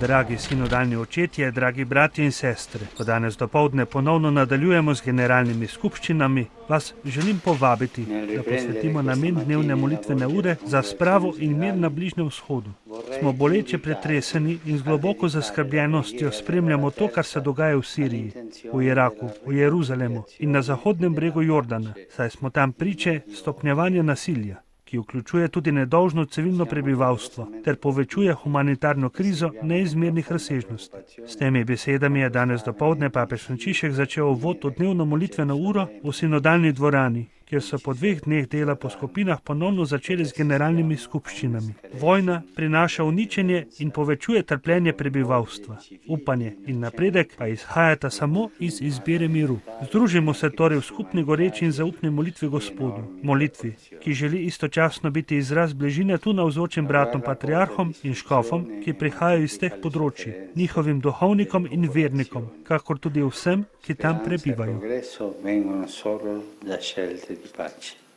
Dragi sinodalni očetje, dragi bratje in sestre, ko danes dopoldne ponovno nadaljujemo z generalnimi skupščinami, vas želim povabiti, da posvetimo namen dnevne molitvene ure za spravo in mir na Bližnjem vzhodu. Smo boleče pretreseni in z globoko zaskrbljenostjo spremljamo to, kar se dogaja v Siriji, v Iraku, v Jeruzalemu in na zahodnem bregu Jordana, saj smo tam priče stopnjevanja nasilja, ki vključuje tudi nedolžno civilno prebivalstvo ter povečuje humanitarno krizo neizmernih razsežnosti. S temi besedami je danes dopoldne papež Frančišek začel uvod v dnevno molitveno uro v sinodalni dvorani, kjer so po 2 dneh dela po skupinah ponovno začeli z generalnimi skupščinami. Vojna prinaša uničenje in povečuje trpljenje prebivalstva. Upanje in napredek pa izhajata samo iz izbire miru. Združimo se torej v skupni goreči in zaupni molitvi Gospodu. Molitvi, ki želi istočasno biti izraz bližine tu navzočim bratom patriarhom in škofom, ki prihajajo iz teh področij, njihovim duhovnikom in vernikom, kakor tudi vsem, ki tam prebivajo. Pace.